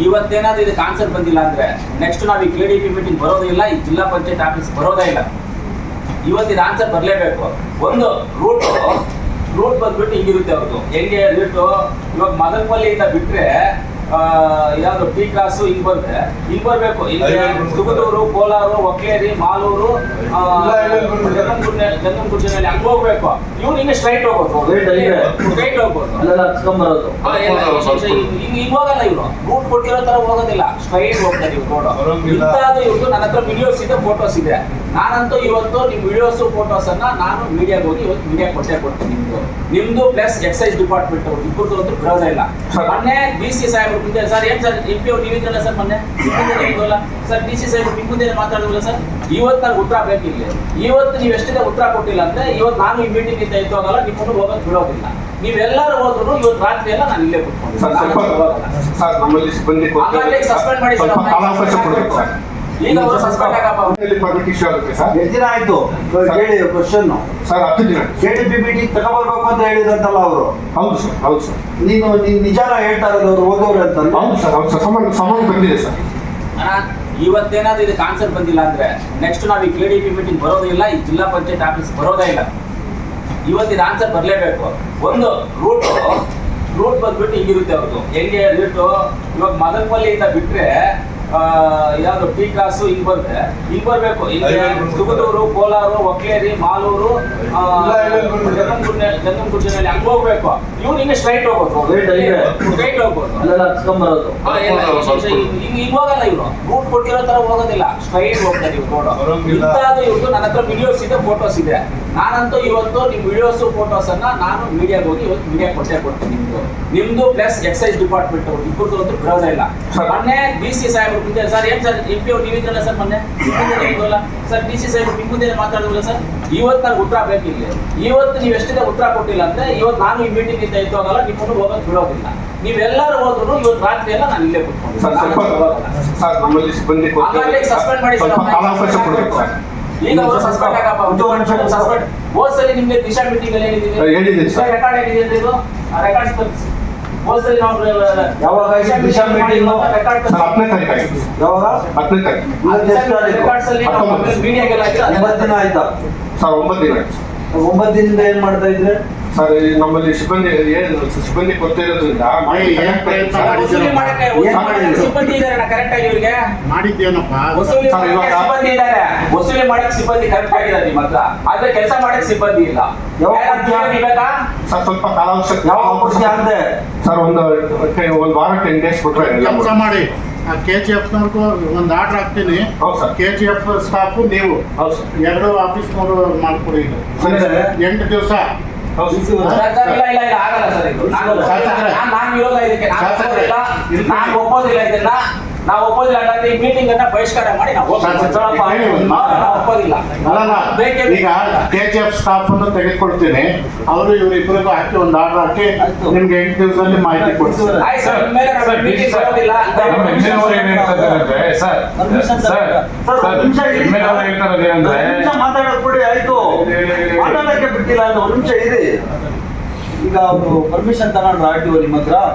ಇವತ್ತೇನಾದ್ರೂ ಇದಕ್ಕೆ ಆನ್ಸರ್ ಬಂದಿಲ್ಲ ಅಂದ್ರೆ ನೆಕ್ಸ್ಟ್ ನಾವು ಈ KDP ಮೀಟಿಂಗ್ ಬರೋದೇ ಇಲ್ಲ, ಈ ಜಿಲ್ಲಾ ಪಂಚಾಯತ್ ಆಫೀಸ್ ಬರೋದೇ ಇಲ್ಲ. ಇವತ್ತಿನ ಆನ್ಸರ್ ಬರಲೇಬೇಕು. ಒಂದು ರೂಟ್ ಬಂದ್ಬಿಟ್ಟು ಹಿಂಗಿರುತ್ತೆ ಅವ್ರದ್ದು. ಹೆಂಗೆ ರೂಟು ಇವಾಗ ಮದನಪಲ್ಲಿಯಿಂದ ಬಿಟ್ರೆ ಯಾವ್ದು ಟಿ ಕ್ರಾಸು ಹಿಂಗ್ ಬರ್ಬೇಕು. ಇಲ್ಲಿ ತುಮಕೂರು, ಕೋಲಾರ, ಒಕ್ಕೇರಿ, ಮಾಲೂರು, ಜಂಗಮಗುಡ್ಡೆನಲ್ಲಿ ಹಂಗ್ ಹೋಗ್ಬೇಕು. ಇವ್ರು ಹಿಂಗೆ ಸ್ಟ್ರೈಟ್ ಹೋಗ್ಬೋದು. ಹಿಂಗ್ ಹೋಗಲ್ಲ ಇವ್ರು. ರೂಟ್ ಕೊಟ್ಟಿರೋ ತರ ಹೋಗೋದಿಲ್ಲ, ಸ್ಟ್ರೈಟ್ ಹೋಗ್ತಾರೆ ಇವ್ರು. ರೋಡ್ ಇಂಥದ್ದು ಇವ್ರದ್ದು ನನ್ನ ಹತ್ರ ವಿಡಿಯೋಸ್ ಇದೆ, ಫೋಟೋಸ್ ಇದೆ. ನಾನಂತೂ ಇವತ್ತು ನಿಮ್ ವಿಡಿಯೋಸ್ ಫೋಟೋಸ್ ಅನ್ನ ನಾನು ಮೀಡಿಯಾಗೆ ಹೋಗಿ ಇವತ್ತು ಮೀಡಿಯಾ ಕೊಡ್ತೀನಿ. ನಿಮ್ದು ಪ್ಲಸ್ ಎಕ್ಸೈಸ್ ಡಿಪಾರ್ಟ್ಮೆಂಟ್ ಅವರು ಇಬ್ಬರದ್ದು ಅಂತೂ ಬಿಡೋದೇ ಇಲ್ಲ. ಮೊನ್ನೆ DC ಸಾಹೇಬ್ರು ಮುಂದೆ ಸರ್ ಏನ್ ಸರ್ MP ಅವ್ರು ನೀವಿದ್ರಲ್ಲ ಸರ್, ಮೊನ್ನೆ ಸರ್ DC ಸಾಹೇಬ್ರು ನಿಮ್ಮ ಮುಂದೆ ಮಾತಾಡಿದ್ರಲ್ಲ ಸರ್. ಇವತ್ತು ನನಗೆ ಉತ್ತರ ಬೇಕಿಲ್ಲ. ಇವತ್ತು ನೀವು ಎಷ್ಟಿದೆ ಉತ್ತರ ಕೊಟ್ಟಿಲ್ಲ ಅಂದ್ರೆ ಇವತ್ತು ನಾನು ಈ ಮೀಟಿಂಗ್ ಇಂದ ಎದ್ದು ಹೋಗಲ್ಲ, ನಿಮ್ಮನ್ನು ಹೋಗೋದು ಬಿಡೋದಿಲ್ಲ. ನೀವೆಲ್ಲರೂ ಹೋದ್ರು ಇವತ್ತು ರಾತ್ರಿ ಎಲ್ಲ ನಾನು ಇಲ್ಲೇ ಕೂತ್ಕೊಂಡು ಸಸ್ಪೆಂಡ್ ಮಾಡಿ ಸರ್. ಈಗ ಅವರು ಸಸ್ಪೆಂಡ್ ಎಷ್ಟು ದಿನ ಆಯ್ತು ಹೇಳಿ ಕ್ವಶನ್ ಸರ್? 10 ದಿನ. KDP ಮೀಟಿಂಗ್ ತಗೊಬರ್ಬೇಕು ಅಂತ ಹೇಳಿದ್ರಂತಲ್ಲ ಅವರು. ಹೌದು ಸರ್. ನೀನು ನಿಜಾನ ಹೇಳ್ತಾ ಇರೋದು ಅವ್ರು ಹೋಗೋರು ಅಂತ? ಹೌದು ಸರ್. ಸಾಮಾನ್ಯ ಬಂದಿದೆ ಸರ್. ಇವತ್ತೇನಾದ್ರೂ ಇದಕ್ಕೆ ಆನ್ಸರ್ ಬಂದಿಲ್ಲ ಅಂದ್ರೆ ನೆಕ್ಸ್ಟ್ ನಾವು ಈ KDP ಮೀಟಿಂಗ್ ಬರೋದೇ ಇಲ್ಲ, ಈ ಜಿಲ್ಲಾ ಪಂಚಾಯತ್ ಆಫೀಸ್ ಬರೋದೇ ಇಲ್ಲ. ಇವತ್ತಿನ ಆನ್ಸರ್ ಬರಲೇಬೇಕು. ಒಂದು ರೂಟ್ ಬಂದ್ಬಿಟ್ಟು ಹಿಂಗಿರುತ್ತೆ ಅವ್ರದ್ದು. ಹೆಂಗೆ ರೂಟು ಇವಾಗ ಮದನಪಲ್ಲಿಯಿಂದ ಬಿಟ್ರೆ ಯಾವ್ದು ಟಿ ಕ್ರಾಸು ಹಿಂಗ್ ಬರ್ಬೇಕು. ಇಲ್ಲಿ ತುಮಕೂರು, ಕೋಲಾರ, ಒಕ್ಕೇರಿ, ಮಾಲೂರು, ಜಂಗಮಗುಡ್ಡೆನಲ್ಲಿ ಹಂಗ್ ಹೋಗ್ಬೇಕು. ಇವ್ರು ಹಿಂಗೆ ಸ್ಟ್ರೈಟ್ ಹೋಗ್ಬೋದು. ಹಿಂಗ್ ಹೋಗಲ್ಲ ಇವ್ರು. ರೂಟ್ ಕೊಟ್ಟಿರೋ ತರ ಹೋಗೋದಿಲ್ಲ, ಸ್ಟ್ರೈಟ್ ಹೋಗ್ತಾರೆ ಇವ್ರು. ರೋಡ್ ಇಂಥದ್ದು ಇವ್ರದ್ದು ನನ್ನ ಹತ್ರ ವಿಡಿಯೋಸ್ ಇದೆ, ಫೋಟೋಸ್ ಇದೆ. ನಾನಂತೂ ಇವತ್ತು ನಿಮ್ ವಿಡಿಯೋಸ್ ಫೋಟೋಸ್ ಅನ್ನ ನಾನು ಮೀಡಿಯಾಗೆ ಹೋಗಿ ಇವತ್ತು ಮೀಡಿಯಾ ಕೊಡ್ತೀನಿ. ನಿಮ್ದು ಪ್ಲಸ್ ಎಕ್ಸೈಸ್ ಡಿಪಾರ್ಟ್ಮೆಂಟ್ ಅವರು ಇಬ್ಬರದ್ದು ಅಂತೂ ಬಿಡೋದೇ ಇಲ್ಲ. ಮೊನ್ನೆ DC ಸಾಹೇಬ್ರು ಮುಂದೆ ಸರ್ ಏನ್ ಸರ್ MP ಅವ್ರು ನೀವಿದ್ರಲ್ಲ ಸರ್, ಮೊನ್ನೆ ಸರ್ DC ಸಾಹೇಬ್ರು ನಿಮ್ಮ ಮುಂದೆ ಮಾತಾಡಿದ್ರಲ್ಲ ಸರ್. ಇವತ್ತು ನನಗೆ ಉತ್ತರ ಬೇಕಿಲ್ಲ. ಇವತ್ತು ನೀವು ಎಷ್ಟಿದೆ ಉತ್ತರ ಕೊಟ್ಟಿಲ್ಲ ಅಂದ್ರೆ ಇವತ್ತು ನಾನು ಈ ಮೀಟಿಂಗ್ ಇಂದ ಎದ್ದು ಹೋಗಲ್ಲ, ನಿಮ್ಮನ್ನು ಹೋಗೋದು ಬಿಡೋದಿಲ್ಲ. ನೀವೆಲ್ಲರೂ ಹೋದ್ರು ಇವತ್ತು ರಾತ್ರಿ ಎಲ್ಲ ನಾನು ಇಲ್ಲೇ ಕೂತ್ಕೊಂಡು ಸಸ್ಪೆಂಡ್ ಮಾಡಿ ಸರ್. ಈಗ ಅವರು ಸಸ್ಪೆಂಡ್ ಹೋದ್ಸಲಿ ನಿಮ್ಗೆ ದಿಶಾ ಮೀಟಿಂಗ್ ಅಲ್ಲಿ ಏನಿದೆ ರೆಕಾರ್ಡ್ ಏನಿದೆ ಇದು ರೆಕಾರ್ಡ್ಸ್ ಹೋದ್ಸಲಿ ನಾವು ಯಾವಾಗ ದಿಶಾ ಮೀಟಿಂಗ್ ರೆಕಾರ್ಡ್ 10ನೇ ತಾರೀಕು ಯಾವಾಗ 10ನೇ ತಾರೀಕು ರೆಕಾರ್ಡ್ಸ್ ಅಲ್ಲಿ ಮೀಡಿಯಾಗೆಲ್ಲ ಆಯ್ತು. 9 ದಿನ ಆಯ್ತಾ ಸರ್? 9 ದಿನ ಆಯ್ತು. 9 ದಿನದಿಂದ ಏನ್ ಮಾಡ್ತಾ ಇದ್ರೆ ಸರ್? ನಮ್ಮಲ್ಲಿ ಸಿಬ್ಬಂದಿ ಕೊಡ್ತಾ ಇರೋದ್ರಿಂದ ಸಿಬ್ಬಂದಿ ಇದಾರೆ ಕರೆಕ್ಟ್ ಆಗಿ ಇವರಿಗೆ ಮಾಡಿದ್ದೇನಪ್ಪ. ಸಿಬ್ಬಂದಿ ಇದ್ದಾರೆ, ವಸೂಲಿ ಮಾಡಕ್ ಸಿಬ್ಬಂದಿ ಕರೆಕ್ಟ್ ಆಗಿದ್ದಾರೆ ನಿಮ್ಮ ಹತ್ರ. ಆದ್ರೆ ಕೆಲಸ ಮಾಡಕ್ ಸಿಬ್ಬಂದಿ ಇಲ್ಲ. ಸರ್ ಸ್ವಲ್ಪ ಕಾಲಾವಕಾಶ ಅಂದೆ ಸರ್. ಒಂದು ವಾರ 10 ಡೇಸ್ ಕೊಟ್ರೆ ಕೆಲಸ ಮಾಡಿ. KGF ನವ್ರಿಗೂ ಒಂದು ಆರ್ಡರ್ ಹಾಕ್ತೀನಿ. ಹೌದು ಸರ್. KGF ಸ್ಟಾಫ್ ನೀವು ಹೌದು ಸರ್. 2 ಆಫೀಸ್ನವರು ಮಾಡ್ಕೊಡಿ. 8 ದಿವಸ ಆಗಲ್ಲ ಸರ್. ಇದು ನಾನು ವಿರೋಧ ಇದಕ್ಕೆ ನಾನು ಒಪ್ಪೋದಿಲ್ಲ. ಇದನ್ನ ನಾವು ಒಪ್ಪೋದಿಲ್ಲ. ಈ ಮೀಟಿಂಗ್ ಅನ್ನ ಬಹಿಷ್ಕಾರ ಮಾಡಿ ನಾವು ಒಪ್ಪೋದಿಲ್ಲ. ಈಗ KGF ಸ್ಟಾಫ್ ಅನ್ನು ತೆಗೆದುಕೊಳ್ತೀನಿ. ಅವರು ಇವರಿಬ್ಬರಿಗೂ ಹಾಕಿ ಒಂದು ಆರ್ಡರ್ ಹಾಕಿ ನಿಮ್ಗೆ 8 ದಿವಸದಲ್ಲಿ ಮಾಹಿತಿ ಕೊಡ್ತೀನಿ. ಮಾತಾಡೋದು ಕೊಡಿ ಆಯ್ತು. ಮಾತಾಡಕ್ಕೆ ಬಿಟ್ಟಿಲ್ಲ ಅಂತ 1 ನಿಮಿಷ ಇರಿ. ಈಗ ಅವರು ಪರ್ಮಿಷನ್ ತಗೊಂಡ್ರು RTO ನಿಮ್ಮ ಹತ್ರ?